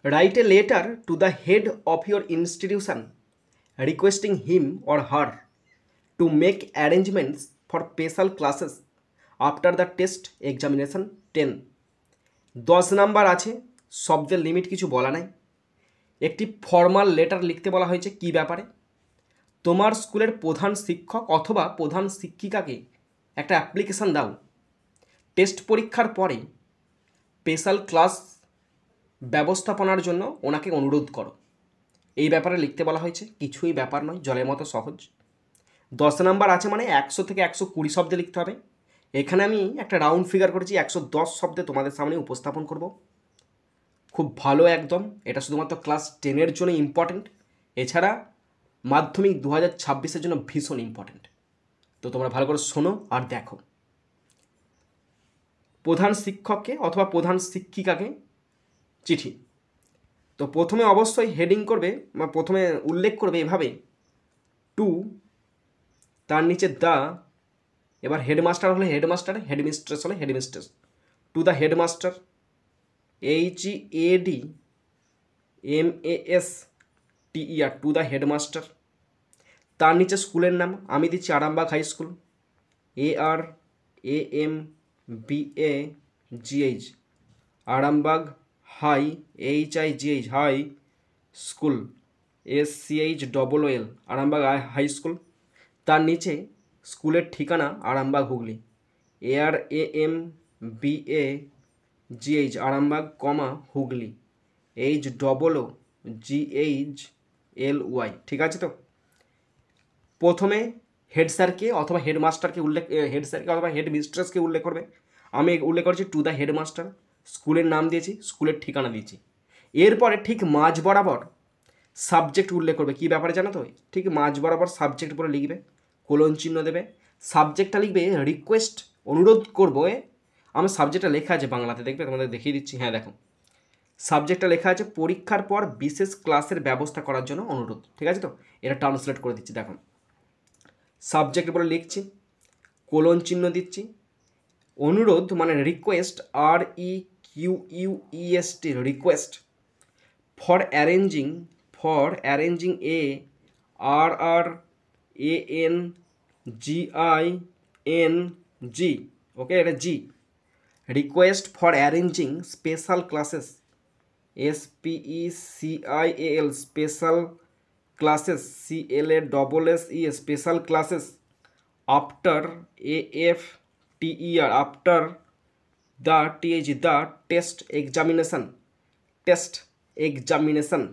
Write a letter to the head of your institution requesting him or her to make arrangements for special classes after the test examination 10. 10 number আছে, শব্দের limit কিছু বলা নাই। একটি formal letter লিখতে বলা হয়েছে কি ব্যাপারে? তোমার স্কুলের প্রধান শিক্ষক অথবা প্রধান শিক্ষিকাকে একটা অ্যাপ্লিকেশান দাও, টেস্ট পরীক্ষার পরে স্পেশাল ক্লাস ব্যবস্থাপনার জন্য ওনাকে অনুরোধ করো। এই ব্যাপারে লিখতে বলা হয়েছে, কিছুই ব্যাপার নয়, জলের মতো সহজ। 10 নাম্বার আছে মানে 100 থেকে 120 শব্দে লিখতে হবে। এখানে আমি একটা রাউন্ড ফিগার করেছি, 110 শব্দে তোমাদের সামনে উপস্থাপন করব। খুব ভালো একদম, এটা শুধুমাত্র ক্লাস 10-এর জন্য ইম্পর্টেন্ট, এছাড়া মাধ্যমিক 2026-এর জন্য ভীষণ ইম্পর্টেন্ট। তো তোমরা ভালো করে শোনো আর দেখো। প্রধান শিক্ষককে অথবা প্রধান শিক্ষিকাকে চিঠি। তো প্রথমে অবশ্যই হেডিং করবে বা প্রথমে উল্লেখ করবে এভাবে, টু, তার নিচে দ্য, এবার হেডমাস্টার হলে হেডমাস্টার, হেডমিস্ট্রেস হলে headmistress. To the headmaster, HEADMASTER, to the headmaster. তার নিচে স্কুলের নাম আমি দিচ্ছি Arambagh high school, ARAMBAGH, Arambagh high, HIGH, high school, SCHOOL, Arambagh high school. তার নিচে স্কুলের ঠিকানা আরামবাগ হুগলি, ARAMBAGH, আরামবাগ কমা হুগলি, HOOGHLY। ঠিক আছে? তো প্রথমে হেড স্যারকে অথবা হেডমাস্টারকে হেড স্যারকে অথবা হেড মিস্ট্রেসকে উল্লেখ করবে। আমি উল্লেখ করছি টু দ্য হেডমাস্টার, স্কুলের নাম দিয়েছি, স্কুলের ঠিকানা দিয়েছি। এরপরে ঠিক মাঝ বরাবর সাবজেক্ট উল্লেখ করবে। কী ব্যাপারে জানো তো? ঠিক মাঝ বরাবর সাবজেক্ট বলে লিখবে, কোলন চিহ্ন দেবে। সাবজেক্টটা লিখবে রিকোয়েস্ট, অনুরোধ করবো। আমার সাবজেক্টটা লেখা আছে বাংলাতে, দেখবে তোমাদের দেখিয়ে দিচ্ছি। হ্যাঁ দেখো, সাবজেক্টটা লেখা আছে পরীক্ষার পর বিশেষ ক্লাসের ব্যবস্থা করার জন্য অনুরোধ। ঠিক আছে? তো এটা ট্রান্সলেট করে দিচ্ছি। দেখো, সাবজেক্ট বলে লিখছি, কোলন চিহ্ন দিচ্ছি, অনুরোধ মানে request, REQUEST, request. For arranging ARRANGING, okay, এটা G. Request for arranging special classes, SPECIAL, special classes, CLASSE, special classes. After, AFTER, after the, the test examination, test examination,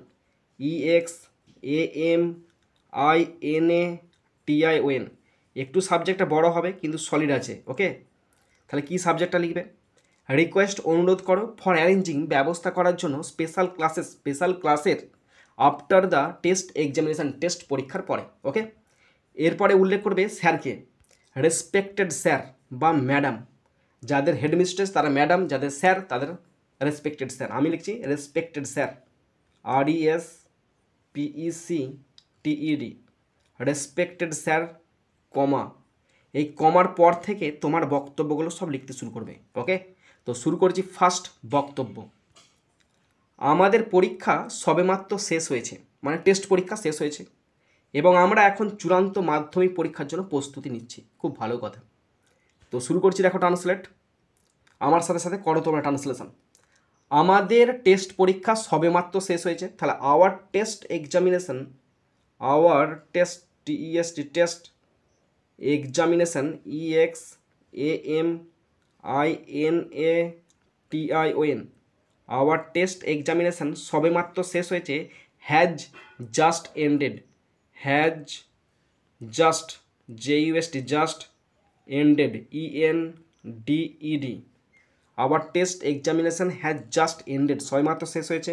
EXAMINATION। একটু সাবজেক্টটা বড় হবে কিন্তু সলিড আছে। ওকে, তাহলে কি সাবজেক্টটা লিখবে? রিকোয়েস্ট, অনুরোধ করো, ফর অ্যারেঞ্জিং, ব্যবস্থা করার জন্য, স্পেশাল ক্লাসেস, স্পেশাল ক্লাসের, after the test examination, test পরীক্ষার পরে। ওকে, এরপরে উল্লেখ করবে স্যারকে, রেসপেক্টেড স্যার বা ম্যাডাম। যাদের হেডমিস্ট্রেস তারা ম্যাডাম, যাদের স্যার তাদের রেসপেক্টেড স্যার। আমি লিখছি respected sir, RESPECTED, respected sir, comma. এই কমার পর থেকে তোমার বক্তব্যগুলো সব লিখতে শুরু করবে। ওকে, তো শুরু করছি ফার্স্ট বক্তব্য। আমাদের পরীক্ষা সবেমাত্র শেষ হয়েছে, মানে টেস্ট পরীক্ষা শেষ হয়েছে এবং আমরা এখন চূড়ান্ত মাধ্যমিক পরীক্ষার জন্য প্রস্তুতি নিচ্ছি। খুব ভালো কথা। তো শুরু করছি, দেখো ট্রান্সলেট, আমার সাথে সাথে করো তোমরা ট্রান্সলেশন। আমাদের টেস্ট পরীক্ষা সবেমাত্র শেষ হয়েছে, তাহলে our test examination, our test, test examination, EXAMINATION, our test examination সবেমাত্র শেষ হয়েছে, has just ended, has just, JUST, just ended, ENDED, our test examination has just ended, সবেমাত্র শেষ হয়েছে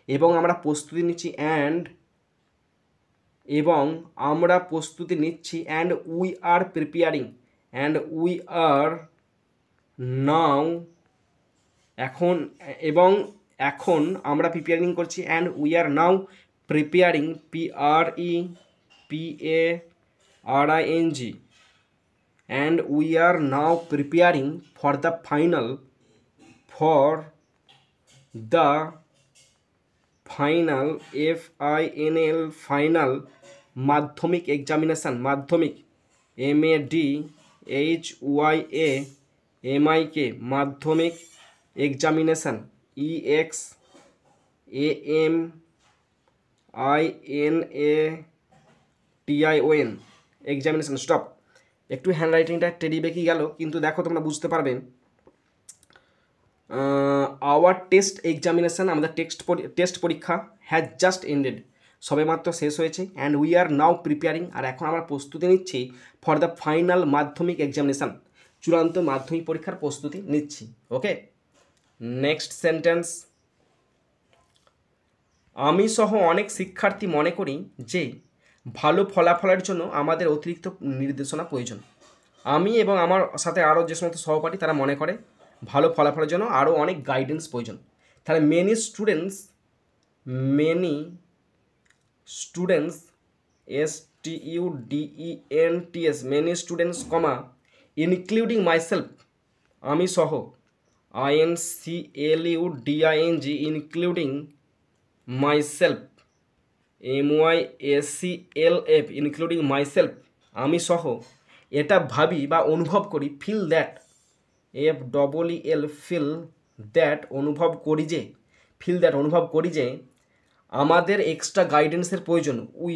এবং আমরা প্রস্তুতি নিচ্ছি, and we are preparing, we are now, এখন আমরা প্রিপেয়ারিং করছি, and we are now preparing, PREPARING, and we are now preparing for the final FINAL final Madhyamik examination, মাধ্যমিক MADHYAMIK মাধ্যমিক এক্সামিনেশান EXAMINATION এক্সামিনেশান। স্টপ। একটু হ্যান্ডরাইটিংটা টেডি বেঁকে গেল, কিন্তু দেখো তোমরা বুঝতে পারবে। আওয়ার টেস্ট এক্সামিনেশান, আমাদের টেস্ট পরীক্ষা হ্যাজ জাস্ট এন্ডেড, সবেমাত্র শেষ হয়েছে। And we are now preparing, আর এখন আমরা প্রস্তুতি নিচ্ছি for the final Madhyamik examination, চূড়ান্ত মাধ্যমিক পরীক্ষার প্রস্তুতি নিচ্ছি। Okay, next sentence. আমি সহ অনেক শিক্ষার্থী মনে করি যে ভালো ফলাফলের জন্য আমাদের অতিরিক্ত নির্দেশনা প্রয়োজন। আমি এবং আমার সাথে আরও যে সমস্ত সহপাঠী তারা মনে করে ভালো ফলাফলের জন্য আরও অনেক গাইডেন্স প্রয়োজন। তাহলে many students STUDENTS many students comma including myself আমি সহ INCLUDING including myself MYSELF including myself আমি সহ এটা ভাবি বা অনুভব করি, feel that FEEL feel that অনুভব করি যে আমাদের এক্সট্রা গাইডেন্সের প্রয়োজন। We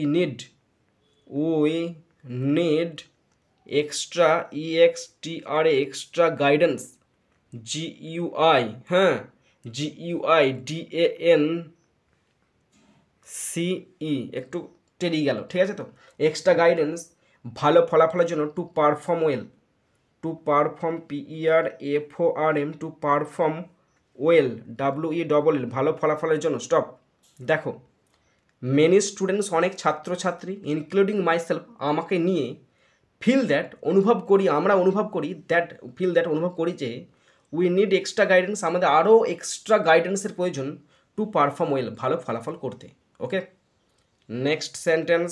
need extra extra guidance GUI, হ্যাঁ GUI DANCE একটু টেরি গেল, ঠিক আছে তো। এক্সট্রা গাইডেন্স ভালো ফলাফলের জন্য, to perform well, to perform PERFORM to perform well WELL ভালো ফলাফলের জন্য। স্টপ। দেখো, মেনি স্টুডেন্টস অনেক ছাত্রছাত্রী, ইনক্লুডিং মাইসেলফ আমাকে নিয়ে, ফিল দ্যাট অনুভব করি, আমরা অনুভব করি, অনুভব করি যে উই নিড এক্সট্রা গাইডেন্স আমাদের আরও এক্সট্রা গাইডেন্সের প্রয়োজন, টু পারফর্ম ওয়েল ভালো ফলাফল করতে। ওকে, নেক্সট সেন্টেন্স।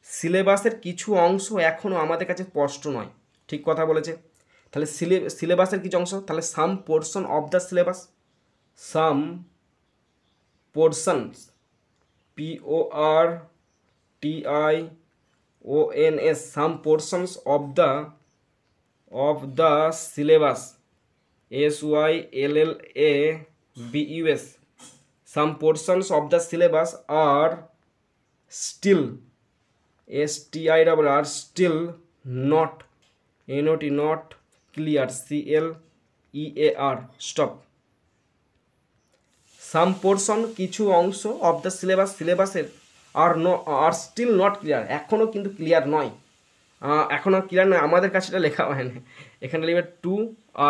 সিলেবাসের কিছু অংশ এখনও আমাদের কাছে স্পষ্ট নয়, ঠিক কথা বলেছে। তাহলে সিলেবাসের কিছু অংশ, তাহলে some portion of the syllabus, some portions PORTIONS some portions of the syllabus SYLLABUS some portions of the syllabus are still not clear CLEAR stop some portion কিছু অংশ of the সিলেবাসের আর স্টিল নট ক্লিয়ার এখনও কিন্তু clear নয়, এখনও clear নয়, আমাদের কাছে এটা লেখা হয় না, এখানে লিখবে টু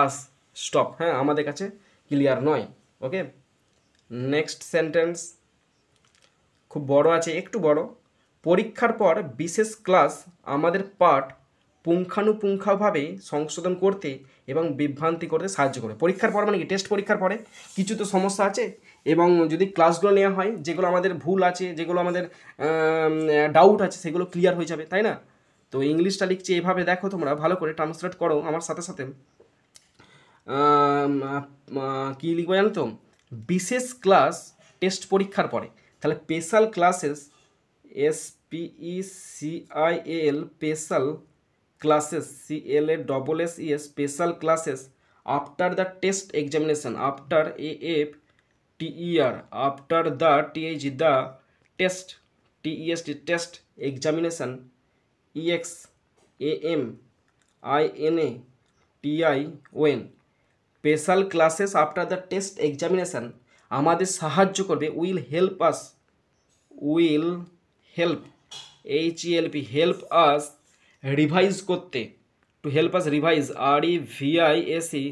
আস। স্টপ। হ্যাঁ, আমাদের কাছে ক্লিয়ার নয়। ওকে, নেক্সট সেন্টেন্স খুব বড় আছে, একটু বড়। পরীক্ষার পর বিশেষ ক্লাস আমাদের পাঠ পুঙ্খানুপুঙ্খভাবে সংশোধন করতে এবং বিভ্রান্তি করতে সাহায্য করে। পরীক্ষার পর মানে কি, টেস্ট পরীক্ষার পরে কিছু তো সমস্যা আছে, এবং যদি ক্লাসগুলো নেওয়া হয়, যেগুলো আমাদের ভুল আছে, যেগুলো আমাদের ডাউট আছে, সেগুলো ক্লিয়ার হয়ে যাবে, তাই না? তো ইংলিশটা লিখছি এভাবে, দেখো তোমরা ভালো করে ট্রান্সলেট করো আমার সাথে সাথে। কী লিখবো জানো তো, বিশেষ ক্লাস টেস্ট পরীক্ষার পরে, তাহলে special classes SPECIAL special classes CLASSES special classes after the test examination, after AFTER after the the test test examination EXAMINATION special classes after the test examination আমাদের সাহায্য করবে, will help help us revise করতে, to help us revise REVISE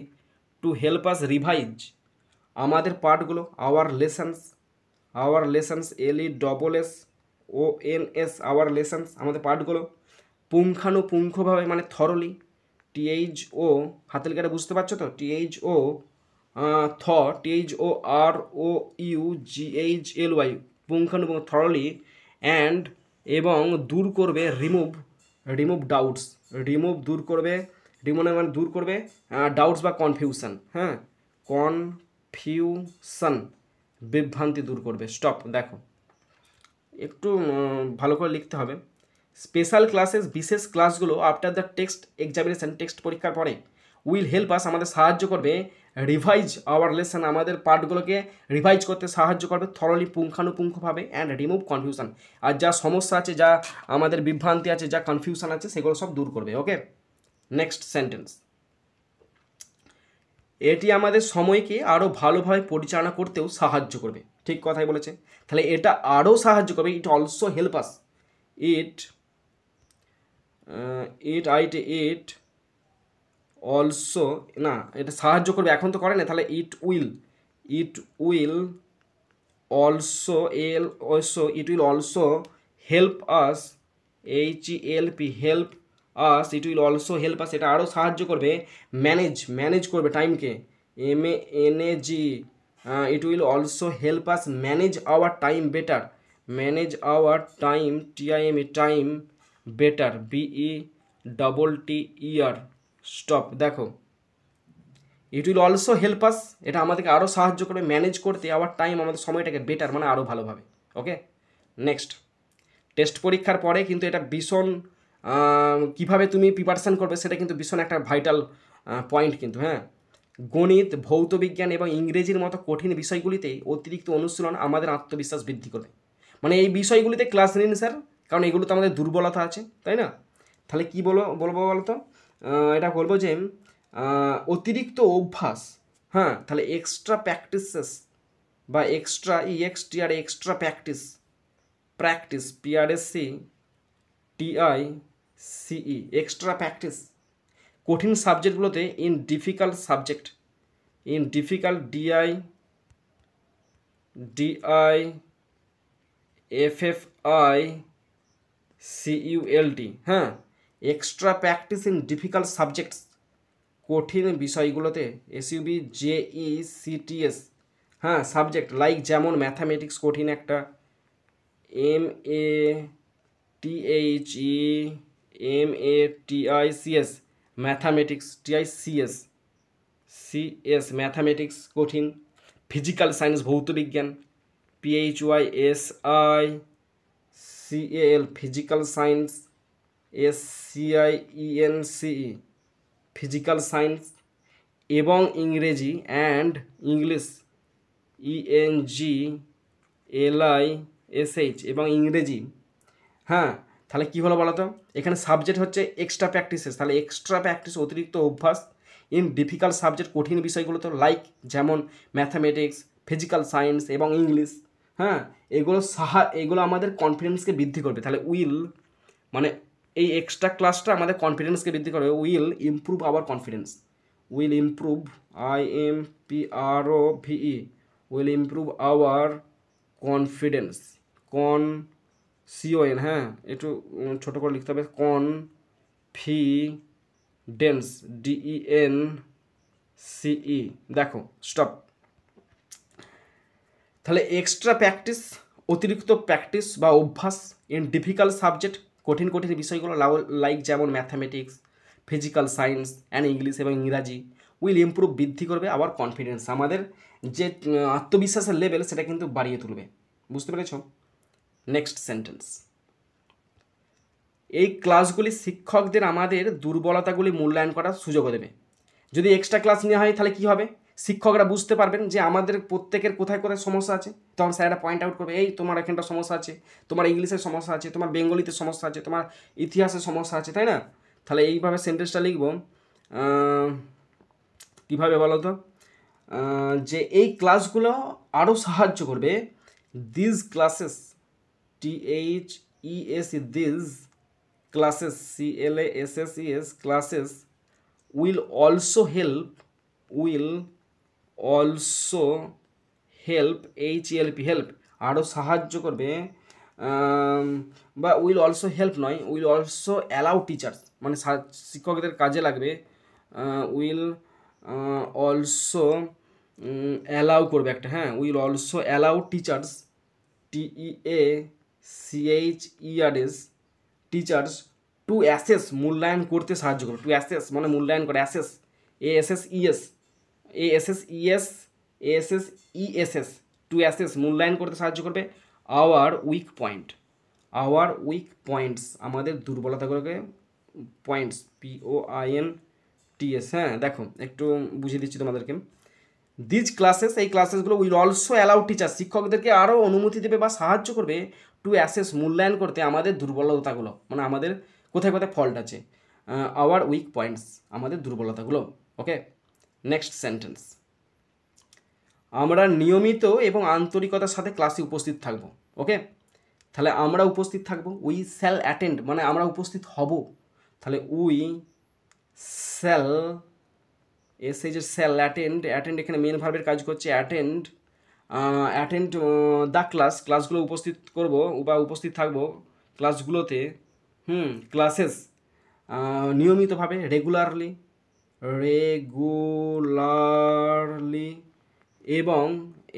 to help us revise আমাদের পাঠগুলো, our lessons LESSONS our lessons আমাদের পাঠগুলো, পুঙ্খানুপুঙ্খভাবে মানে থরলি, THO হাতের কাটা বুঝতে পারছো তো, THOROUGHLY পুঙ্খানুপুঙ্খ থরলি, অ্যান্ড এবং দূর করবে রিমুভ ডাউটস, দূর করবে ডাউটস বা কনফিউশন, হ্যাঁ কনফিউশন বিভ্রান্তি দূর করবে। স্টপ, দেখো একটু ভালো করে লিখতে হবে। স্পেশাল ক্লাসেস, বিশেষ ক্লাসগুলো after the text examination, text পরীক্ষার পরে, উইল হেল্প আস, আমাদের সাহায্য করবে, রিভাইজ আওয়ার লেসন, আমাদের পাঠগুলোকে রিভাইজ করতে সাহায্য করবে, থরলি, পুঙ্খানুপুঙ্খভাবে, অ্যান্ড রিমুভ কনফিউশন, আর যা সমস্যা আছে, যা আমাদের বিভ্রান্তি আছে, যা কনফিউশন আছে, সেগুলো সব দূর করবে। ওকে, নেক্সট সেন্টেন্স, এটি আমাদের সময়কে আরও ভালোভাবে পরিচালনা করতেও সাহায্য করবে। ঠিক কথাই বলেছে, তাহলে এটা আরও সাহায্য করবে। It also help us, it also, না এটা সাহায্য করবে, এখন তো করে না, তাহলে it will also help us, help us, it will also help us, এটা আরও সাহায্য করবে, ম্যানেজ করবে টাইমকে, MANAG, it will also help us manage our time better, time better, BETTER। Stop, দেখো it will also help us, এটা আমাদেরকে আরও সাহায্য করবে ম্যানেজ করতে আওয়ার টাইম, আমাদের সময়টাকে বেটার মানে আরও ভালোভাবে। ওকে, নেক্সট, টেস্ট পরীক্ষার পরে কিন্তু এটা ভীষণ কীভাবে তুমি প্রিপারেশান করবে সেটা কিন্তু ভীষণ একটা ভাইটাল পয়েন্ট কিন্তু। হ্যাঁ, গণিত, ভৌতবিজ্ঞান এবং ইংরেজির মতো কঠিন বিষয়গুলিতে অতিরিক্ত অনুশীলন আমাদের আত্মবিশ্বাস বৃদ্ধি করবে। মানে এই বিষয়গুলিতে ক্লাস নিন স্যার, কারণ এগুলোতে আমাদের দুর্বলতা আছে, তাই না? তাহলে কী বলবো বলতো, এটা বলবো যে অতিরিক্ত অভ্যাস, হ্যাঁ, তাহলে এক্সট্রা প্র্যাকটিসেস বা extra extra practice, PRACTICE, extra practice কঠিন সাবজেক্টগুলোতে, ইন ডিফিকাল্ট সাবজেক্ট, DIFFICULT, হ্যাঁ, extra practice in difficult subjects, কঠিন বিষয়গুলোতে, SUBJECTS, হ্যাঁ, সাবজেক্ট লাইক যেমন ম্যাথামেটিক্স কঠিন একটা, MATHEMATICS, ম্যাথামেটিক্স, ম্যাথামেটিক্স কঠিন, ফিজিক্যাল সায়েন্স ভৌতবিজ্ঞান, PHYSICAL physical science, SCIENCE physical science, এবং ইংরেজি অ্যান্ড ইংলিশ, ENGLISH এবং ইংরেজি। হ্যাঁ, তাহলে কী হলো বলো তো, এখানে সাবজেক্ট হচ্ছে এক্সট্রা প্র্যাকটিসেস, তাহলে এক্সট্রা প্র্যাকটিস অতিরিক্ত অভ্যাস, ইন ডিফিকাল্ট সাবজেক্ট কঠিন বিষয়গুলো তো লাইক যেমন ম্যাথামেটিক্স, ফিজিক্যাল সায়েন্স এবং ইংলিশ। হ্যাঁ, এগুলো আমাদের কনফিডেন্সকে বৃদ্ধি করবে। তাহলে উইল মানে এই এক্সট্রা ক্লাসটা আমাদের কনফিডেন্সকে বৃদ্ধি করবে, will improve hour confidence, will improve IMPROVE, will improve hour confidence, CON, হ্যাঁ একটু ছোটো করে লিখতে হবে, কনফিডেন্স, DENCE। দেখো স্টপ, তাহলে এক্সট্রা প্র্যাকটিস অতিরিক্ত প্র্যাকটিস বা অভ্যাস, ইন ডিফিকাল্ট সাবজেক্ট কঠিন বিষয়গুলো লাইক যেমন mathematics, physical science and English এবং ইংরাজি, উইল ইমপ্রুভ বৃদ্ধি করবে আবার কনফিডেন্স, আমাদের যে আত্মবিশ্বাসের লেভেল সেটা কিন্তু বাড়িয়ে তুলবে। বুঝতে পেরেছ? নেক্সট সেন্টেন্স, এই ক্লাসগুলি শিক্ষকদের আমাদের দুর্বলতাগুলি মূল্যায়ন করার সুযোগ দেবে। যদি এক্সট্রা ক্লাস নেওয়া হয় তাহলে কী হবে, শিক্ষকরা বুঝতে পারবেন যে আমাদের প্রত্যেকের কোথায় কোথায় সমস্যা আছে, তখন স্যারেরা পয়েন্ট আউট করবে, এই তোমার এখানটা সমস্যা আছে, তোমার ইংলিশের সমস্যা আছে, তোমার বেঙ্গলিতে সমস্যা আছে, তোমার ইতিহাসের সমস্যা আছে, তাই না? তাহলে এইভাবে সেন্টেন্সটা লিখব, কীভাবে বলো তো, যে এই ক্লাসগুলো আরও সাহায্য করবে, this classes, THES, this classes, CLASSES classes, will also help, help আরও সাহায্য করবে, বা উইল অলসো হেল্প নয়, উইল অলসো অ্যালাউ টিচার্স, মানে শিক্ষকদের কাজে লাগবে, উইল অলসো অ্যালাউ করবে একটা, হ্যাঁ, will also allow teachers, TEACHERS, teachers to assess, মূল্যায়ন করতে সাহায্য করবে, টু অ্যাসেস মানে মূল্যায়ন করে, ASSES টু অ্যাসেস মূল্যায়ন করতে সাহায্য করবে our weak point, our weak points আমাদের দুর্বলতাগুলোকে, পয়েন্টস POINTS, হ্যাঁ দেখো একটু বুঝিয়ে দিচ্ছি তোমাদেরকে। দিজ ক্লাসেস, এই ক্লাসেসগুলো উইল অলসো অ্যালাউ টিচার, শিক্ষকদেরকে আরও অনুমতি দেবে বা সাহায্য করবে টু অ্যাসেস মূল্যায়ন করতে আমাদের দুর্বলতাগুলো, মানে আমাদের কোথায় কোথায় ফল্ট আছে, আওয়ার উইক পয়েন্টস আমাদের দুর্বলতাগুলো। ওকে, নেক্সট সেন্টেন্স, আমরা নিয়মিত এবং আন্তরিকতার সাথে ক্লাসে উপস্থিত থাকব। ওকে, তাহলে আমরা উপস্থিত থাকব, উই শ্যাল অ্যাটেন্ড মানে আমরা উপস্থিত হব, তাহলে উই শ্যাল, এস এই যে শ্যাল, অ্যাটেন্ড, অ্যাটেন্ড এখানে মেন ভার্বের কাজ করছে, অ্যাটেন্ড, অ্যাটেন্ড দ্য ক্লাস, ক্লাসগুলো উপস্থিত করব বা উপস্থিত থাকবো ক্লাসগুলোতে, ক্লাসেস নিয়মিতভাবে, রেগুলারলি, রেগুলারলি এবং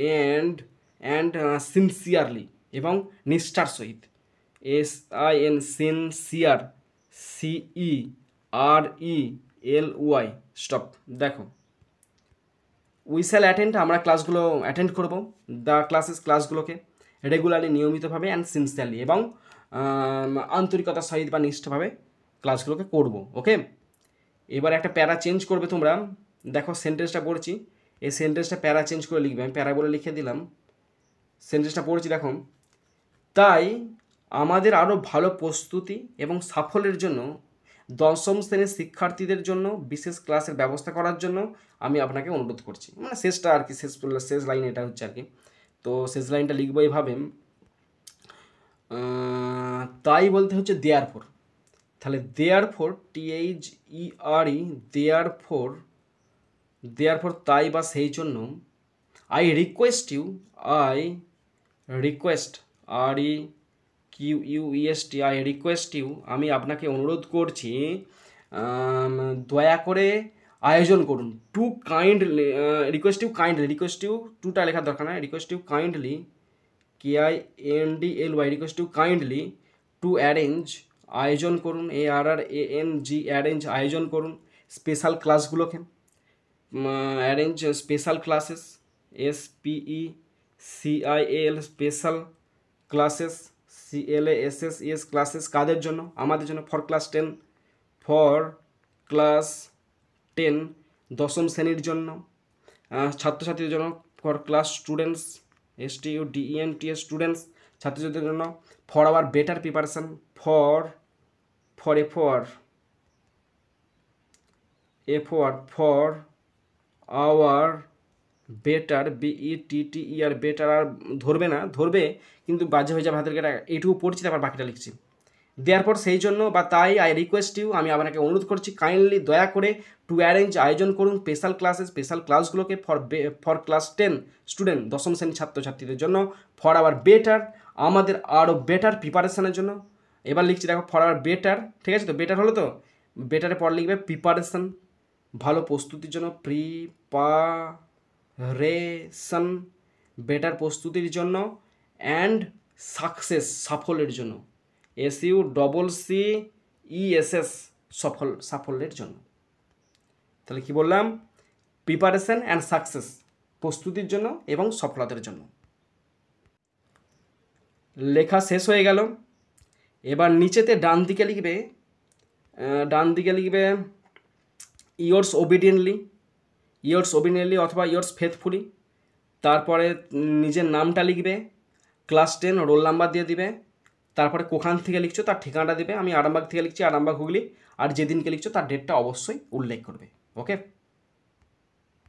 অ্যান্ড সিনসিয়ারলি এবং নিষ্ঠার সহিত, SIN সিনসিয়ার, CERELY স্টপ। দেখো উই শ্যাল অ্যাটেন্ড আমরা ক্লাসগুলো অ্যাটেন্ড করব, দ্য ক্লাসেস ক্লাসগুলোকে, রেগুলারলি নিয়মিতভাবে, অ্যান্ড সিনসিয়ারলি এবং আন্তরিকতার সহিত বা নিষ্ঠাভাবে ক্লাসগুলোকে করব। ওকে, এবার একটা প্যারা চেঞ্জ করবে তোমরা, দেখো সেন্টেন্সটা পড়ছি, এই সেন্টেন্সটা প্যারা চেঞ্জ করে লিখবে, আমি প্যারা বলে লিখে দিলাম, সেন্টেন্সটা পড়ছি দেখো, তাই আমাদের আরও ভালো প্রস্তুতি এবং সাফল্যের জন্য দশম শ্রেণীর শিক্ষার্থীদের জন্য বিশেষ ক্লাসের ব্যবস্থা করার জন্য আমি আপনাকে অনুরোধ করছি, মানে শেষটা আর কি, শেষ লাইন এটা হচ্ছে আর কি। তো শেষ লাইনটা লিখবো এইভাবে, তাই বলতে হচ্ছে দেয়ারফোর, তাহলে দেয়ারফোর THERE, দেয়ারফোর তাই বা সেই জন্য, I request I request you আমি আপনাকে অনুরোধ করছি, দয়া করে আয়োজন করুন, টু কাইন্ডলি, রিকোয়েস্ট ইউ টুটা লেখার দরকার না, request you kindly, KINDLY, request you kindly to arrange আয়োজন করুন, ARRANG অ্যারেঞ্জ আয়োজন করুন, স্পেশাল ক্লাসগুলোকে, arrange special classes, SPECIAL special classes, CLASSES classes, কাদের জন্য, আমাদের জন্য, ফর ক্লাস 10 দশম শ্রেণীর জন্য, ছাত্রছাত্রীদের জন্য, for class students, STUDENTS students ছাত্রছাত্রীদের জন্য, for our better preparation, for our better, BETTER better, আর ধরবে না, ধরবে কিন্তু বাজে হয়ে যাবে হাতের কাটা, এইটুকু পড়ছি তারপর বাকিটা লিখছি। দেওয়ার পর সেই জন্য বা তাই, আই রিকোয়েস্ট ইউ আমি আপনাকে অনুরোধ করছি, কাইন্ডলি দয়া করে, টু অ্যারেঞ্জ আয়োজন করুন, স্পেশাল ক্লাসগুলোকে, ফর ক্লাস 10 স্টুডেন্ট দশম শ্রেণীর ছাত্রছাত্রীদের জন্য, ফর আওয়ার বেটার আমাদের আরও বেটার প্রিপারেশনের জন্য। এবার লিখছি দেখো, ফর আওয়ার বেটার, ঠিক আছে তো, বেটার হলো তো, বেটারের পর লিখবে প্রিপারেশন ভালো প্রস্তুতির জন্য, প্রিপারেশন বেটার প্রস্তুতির জন্য, অ্যান্ড সাকসেস সাফল্যের জন্য, SUCCESS সাফল্যের জন্য। তাহলে কি বললাম, প্রিপারেশন অ্যান্ড সাকসেস প্রস্তুতির জন্য এবং সফলতার জন্য। লেখা শেষ হয়ে গেল। এবার নিচেতে ডান দিকে লিখবে ইয়োর্স ওবিডিয়েন্টলি অথবা ইয়োর্স ফেথফুলি, তারপরে নিজের নামটা লিখবে, ক্লাস 10 রোল নাম্বার দিয়ে দিবে, তারপরে কোখান থেকে লিখছো তার ঠিকানাটা দিবে, আমি আরামবাগ থেকে লিখছি, আরামবাগ হুগলি, আর যেদিনকে লিখছো তার ডেটটা অবশ্যই উল্লেখ করবে। ওকে।